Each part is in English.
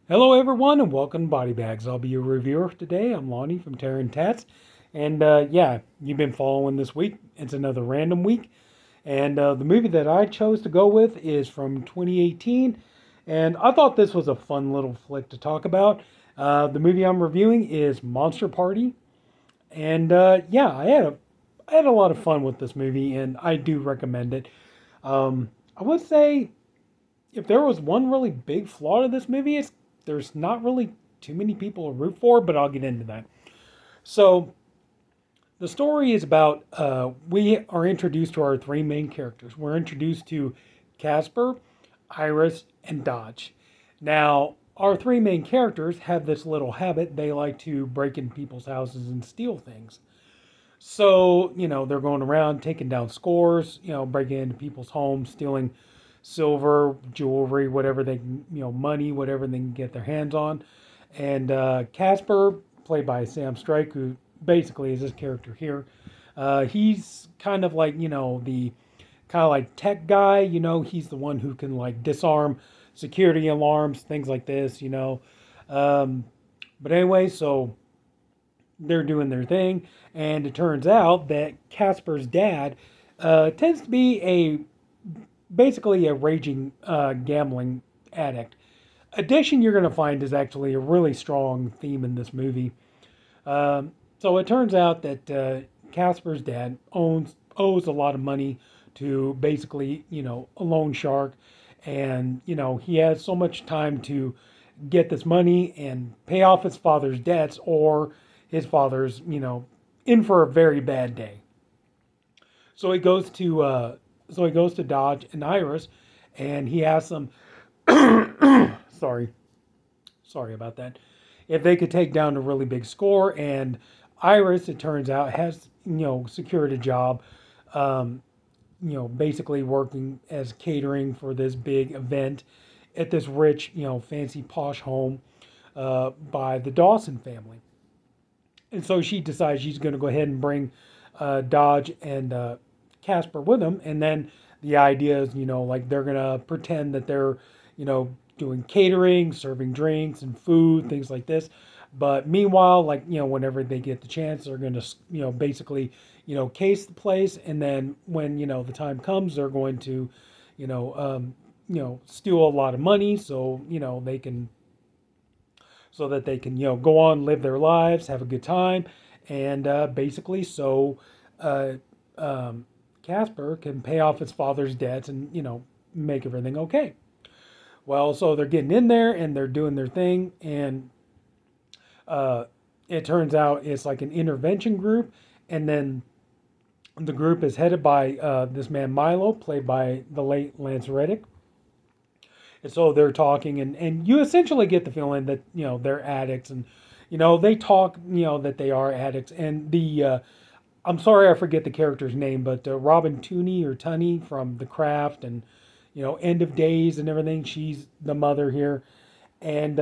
Hello, everyone, and welcome to BodyBags. I'll be your reviewer today. I'm Lonnie from Tats, and yeah, you've been following this week. It's another random week, and the movie that I chose to go with is from 2018, and I thought this was a fun little flick to talk about. The movie I'm reviewing is Monster Party, and yeah, I had a lot of fun with this movie, and I do recommend it. I would say if there was one really big flaw to this movie, it's there's not really too many people to root for, but I'll get into that. So the story is about we are introduced to our three main characters. We're introduced to Casper, Iris, and Dodge. Now, our three main characters have this little habit. They like to break in people's houses and steal things. So, they're going around taking down scores, breaking into people's homes, stealing silver, jewelry, whatever they can, money, whatever they can get their hands on. And Casper, played by Sam Strike, who basically is this character here, he's kind of like, the kind of like tech guy, he's the one who can like disarm security alarms, things like this, Um, but anyway, so they're doing their thing, and it turns out that Casper's dad tends to be basically a raging gambling addict. Addiction, you're going to find, is actually a really strong theme in this movie. So it turns out that Casper's dad owes a lot of money to basically, a loan shark, and he has so much time to get this money and pay off his father's debts, or his father's, in for a very bad day. So he goes to Dodge and Iris, and he asks them, sorry, sorry about that, if they could take down a really big score. And Iris, it turns out, has secured a job, basically working as catering for this big event at this rich, fancy posh home by the Dawson family. And so she decides she's going to go ahead and bring Dodge and Casper with them. And then the idea is, like they're going to pretend that they're, doing catering, serving drinks and food, things like this. But meanwhile, like, whenever they get the chance, they're going to, basically, case the place. And then when, the time comes, they're going to, you know, um, steal a lot of money so, they can so that they can go on, live their lives, have a good time, and basically so uh, um, Casper can pay off his father's debts and make everything okay. Well, so they're getting in there and they're doing their thing, and uh, it turns out it's like an intervention group, and then the group is headed by this man Milo, played by the late Lance Reddick. And so they're talking, and you essentially get the feeling that they're addicts, and they talk that they are addicts. And the I'm sorry I forget the character's name, but Robin Tunney from The Craft and End of Days and everything. She's the mother here, and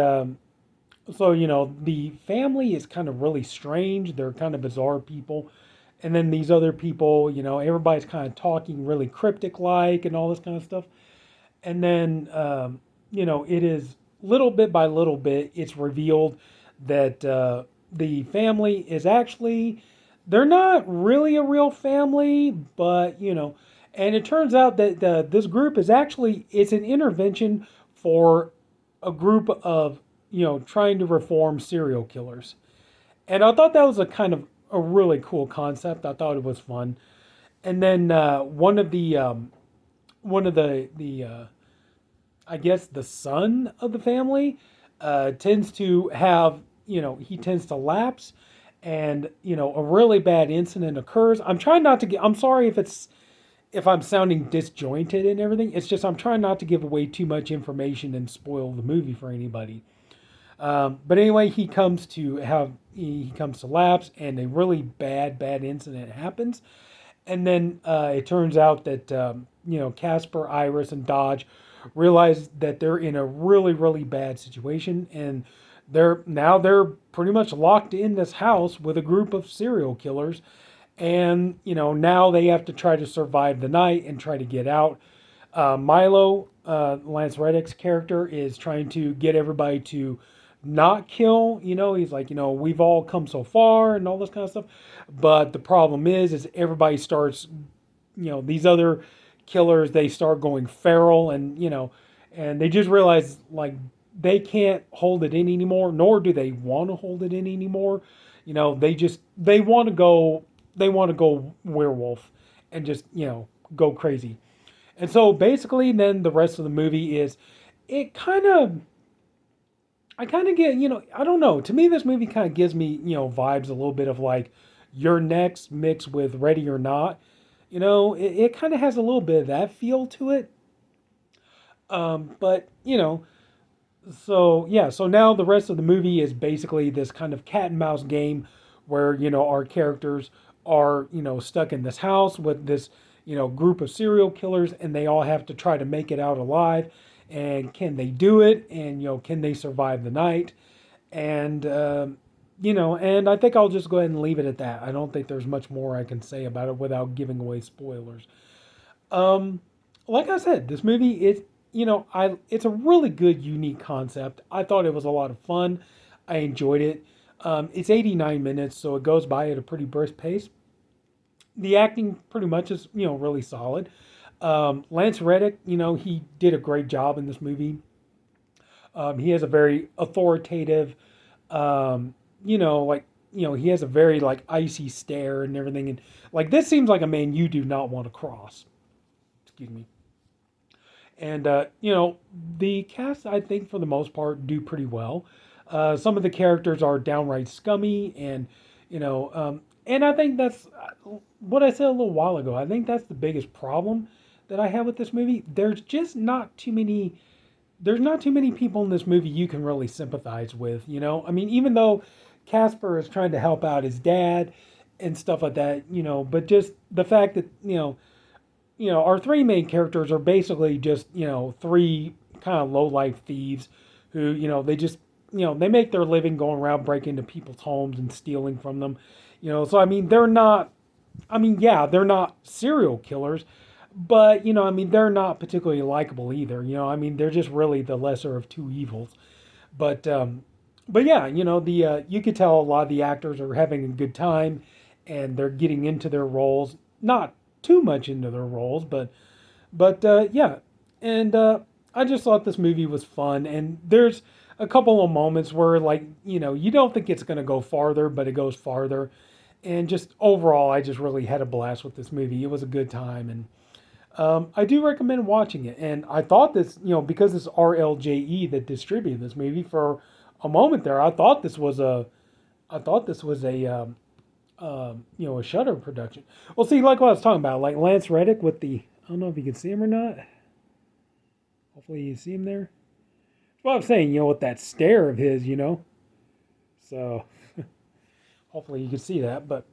so the family is kind of really strange. They're kind of bizarre people, and then these other people, everybody's kind of talking really cryptic like and all this kind of stuff. And then it is little bit by little bit it's revealed that the family is actually, they're not really a real family, but and it turns out that this group is actually, it's an intervention for a group of trying to reform serial killers. And I thought that was a kind of a really cool concept. I thought it was fun. And then one of the I guess the son of the family tends to have, he tends to lapse, and a really bad incident occurs. I'm trying not to get. I'm sorry if I'm sounding disjointed and everything. It's just I'm trying not to give away too much information and spoil the movie for anybody. But anyway, he comes to lapse, and a really bad incident happens, and then it turns out that Casper, Iris, and Dodge realize that they're in a really bad situation, and they're pretty much locked in this house with a group of serial killers, and now they have to try to survive the night and try to get out. Milo Lance Reddick's character is trying to get everybody to not kill. He's like, we've all come so far and all this kind of stuff. But the problem is everybody starts, these other killers, they start going feral, and they just realize like they can't hold it in anymore, nor do they want to hold it in anymore. They want to go werewolf and just go crazy. And so basically, then the rest of the movie is it kind of. I kind of get, I don't know. To me, this movie kind of gives me, vibes a little bit of like You're Next mixed with Ready or Not. It kind of has a little bit of that feel to it. But, so yeah, so now the rest of the movie is basically this kind of cat and mouse game where, our characters are, stuck in this house with this, group of serial killers, and they all have to try to make it out alive. And can they do it? And, can they survive the night? And, and I think I'll just go ahead and leave it at that. I don't think there's much more I can say about it without giving away spoilers. Um, like I said, this movie is, it's a really good, unique concept. I thought it was a lot of fun. I enjoyed it. It's 89 minutes, so it goes by at a pretty brisk pace. The acting pretty much is, really solid. Lance Reddick, he did a great job in this movie. He has a very authoritative, he has a very like icy stare and everything. And like, this seems like a man you do not want to cross. Excuse me. And, the cast, I think, for the most part, do pretty well. Some of the characters are downright scummy, and I think that's what I said a little while ago. I think that's the biggest problem that I have with this movie. There's not too many people in this movie you can really sympathize with, I mean, even though Casper is trying to help out his dad and stuff like that, but just the fact that, our three main characters are basically just, three kind of low life thieves who, they just, they make their living going around breaking into people's homes and stealing from them. So I mean, they're not serial killers, but they're not particularly likable either. They're just really the lesser of two evils. But yeah, you could tell a lot of the actors are having a good time, and they're getting into their roles. Not too much into their roles, but yeah, and I just thought this movie was fun, and there's a couple of moments where like you don't think it's going to go farther, but it goes farther, and just overall, I just really had a blast with this movie. It was a good time, and I do recommend watching it. And I thought this, because it's RLJE that distributed this movie for a moment there, I thought this was a a Shudder production. Well, see, like what I was talking about, like Lance Reddick with I don't know if you can see him or not. Hopefully you see him there. That's what I'm saying, with that stare of his, So, hopefully you can see that. But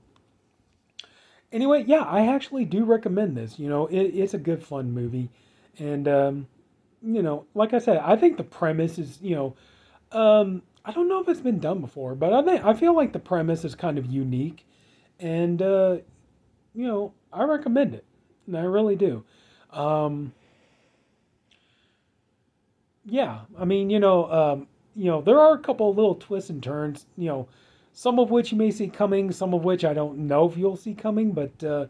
anyway, yeah, I actually do recommend this. It's a good, fun movie. And, like I said, I think the premise is, I don't know if it's been done before, but I feel like the premise is kind of unique. And, I recommend it. And I really do. Yeah, I mean, there are a couple of little twists and turns, some of which you may see coming, some of which I don't know if you'll see coming, but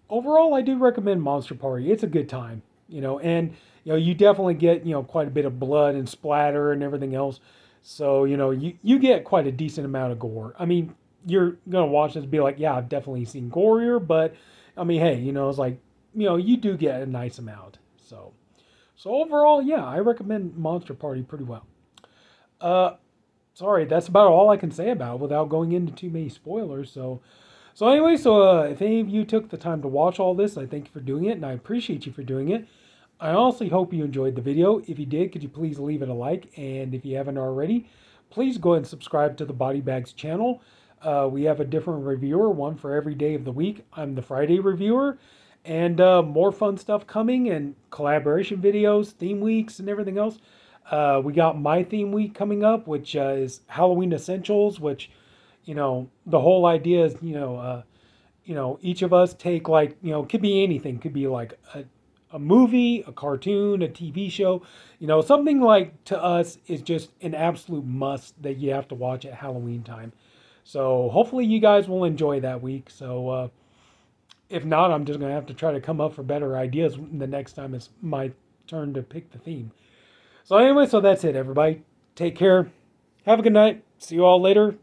overall, I do recommend Monster Party. It's a good time, and you definitely get quite a bit of blood and splatter and everything else. So you get quite a decent amount of gore. I mean, you're gonna watch this and be like, yeah, I've definitely seen gorier, but I mean, hey, it's like you do get a nice amount. So overall, yeah, I recommend Monster Party pretty well. Uh, Sorry, that's about all I can say about it without going into too many spoilers. So anyway, if any of you took the time to watch all this, I thank you for doing it, and I appreciate you for doing it. I honestly hope you enjoyed the video. If you did, could you please leave it a like? And if you haven't already, please go ahead and subscribe to the BodyBags channel. We have a different reviewer, one for every day of the week. I'm the Friday reviewer. And more fun stuff coming, and collaboration videos, theme weeks, and everything else. We got my theme week coming up, which is Halloween Essentials, which, the whole idea is, each of us take like, could be anything. Could be like a movie, a cartoon, a TV show, something like to us is just an absolute must that you have to watch at Halloween time. So hopefully you guys will enjoy that week. So if not, I'm just going to have to try to come up for better ideas the next time it's my turn to pick the theme. So anyway, so that's it, everybody. Take care. Have a good night. See you all later.